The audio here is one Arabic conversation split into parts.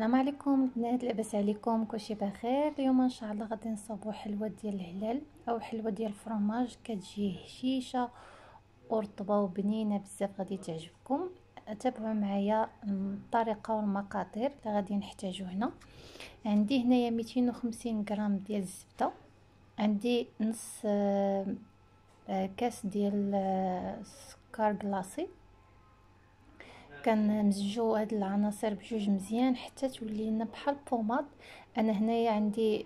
السلام عليكم البنات، لاباس عليكم؟ كلشي بخير. اليوم ان شاء الله غادي نصاوبوا حلوه ديال الهلال او حلوه ديال الفرماج، كتجي هشيشه ورطبه وبنينه بزاف، غادي تعجبكم. تابعوا معايا الطريقه والمقادير اللي غادي نحتاجو هنا. عندي هنايا 250 غرام ديال الزبده، عندي نص كاس ديال السكر كلاصي. كنمزجو هاد العناصر بجوج مزيان حتى تولي لنا بحال بوماد. انا هنايا عندي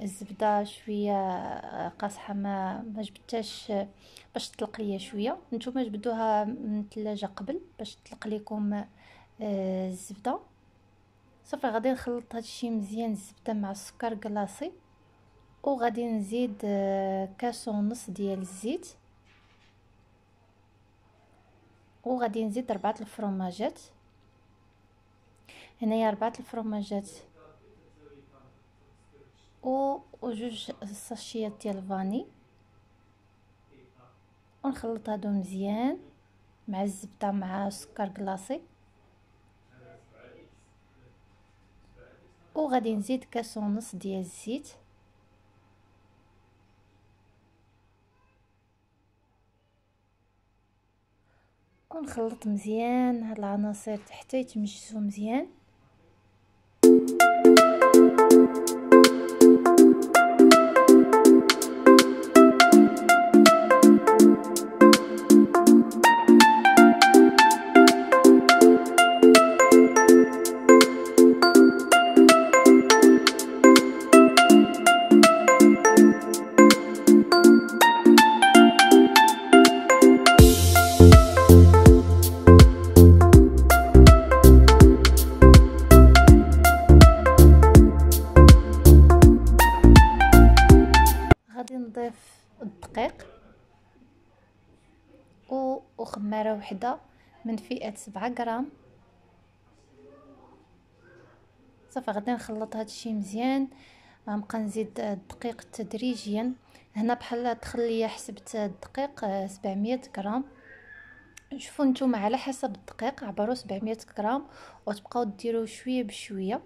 الزبده شويه قاصحه، ما جبتهاش باش تطلق ليا شويه. نتوما جبدوها من الثلاجه قبل باش تطلق لكم الزبده. صافي غادي نخلط هادشي مزيان، الزبده مع السكر كلاصي، وغادي نزيد كاس ونص ديال الزيت، وغادي نزيد 4 الفرماجات. هنايا 4 الفرماجات وجوج ساشيات ديال الفاني، ونخلط هادو مزيان مع الزبده مع السكر كلاصي. وغادي نزيد كاس ونص ديال الزيت، ونخلط مزيان هاد العناصر حتى يتمجسوا مزيان. غادي نضيف الدقيق وخماره وحده من فئه 7 غرام. صافي غادي نخلط هادشي مزيان، غنبقى نزيد الدقيق تدريجيا. هنا بحال التخليه حسبت الدقيق 700 غرام. شوفوا نتوما على حسب الدقيق، عبروا 700 غرام وتبقاو ديروا شويه بشويه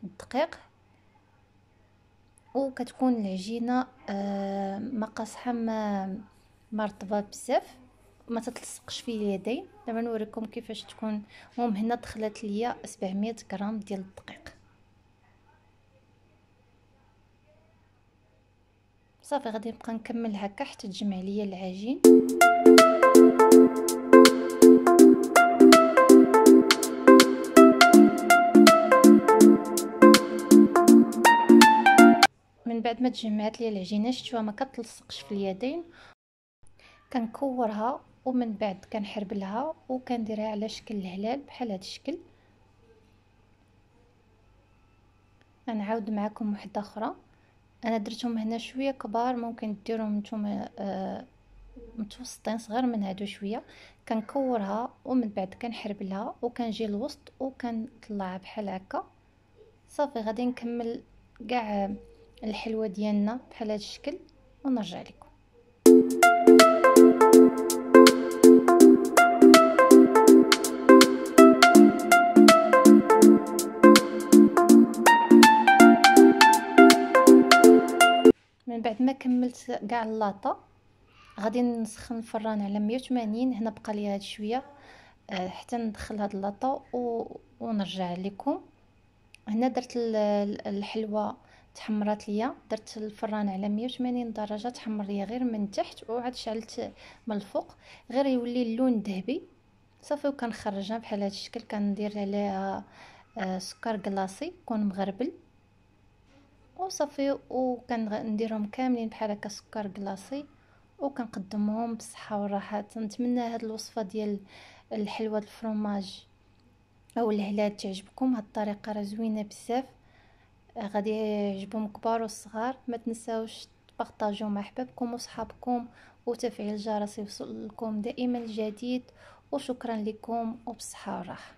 الدقيق، وكتكون العجينه ما قاصحه ما رطبه بزاف، ما تتلصقش في اليدين. دابا نوريكم كيفاش تكون. المهم هنا دخلت ليا 700 غرام ديال الدقيق. صافي غادي نبقى نكمل هكا حتى تجمع ليا العجين. من بعد ما تجمعت لي العجينه، شفتوها ما كتلصقش في اليدين، كنكورها ومن بعد كنحربلها وكنديرها على شكل الهلال بحال هذا الشكل. غنعاود معكم وحده اخرى. انا درتهم هنا شويه كبار، ممكن ديروهم نتوما متوسطين صغار من هادو شويه. كنكورها ومن بعد كنحربلها وكنجي الوسط وكنطلعها بحال هكا. صافي غادي نكمل كاع الحلوه ديالنا بحال هذا الشكل ونرجع لكم. من بعد ما كملت كاع اللاطه غادي نسخن الفران على 180. هنا بقى لي هاد شويه حتى ندخل هاد اللاطه ونرجع لكم. هنا درت الحلوه تحمرات ليا، درت الفران على 180 درجه، تحمر ليا غير من تحت وعاد شعلت من الفوق غير يولي اللون ذهبي. صافي وكنخرجها بحال هذا الشكل. كندير عليها سكر كلاصي يكون مغربل وصافي، وكنديرهم كاملين بحال هكا سكر كلاصي وكنقدمهم بالصحه والراحه. نتمنى هاد الوصفه ديال الحلوه الفرماج او الهلال تعجبكم. هاد الطريقه راه زوينه بزاف، غادي يعجبهم كبار وصغار. ما تنساوش تبارطاجيو مع احبابكم وصحابكم وتفعيل الجرس يوصل لكم دائما الجديد. وشكرا لكم وبالصحه والراحه.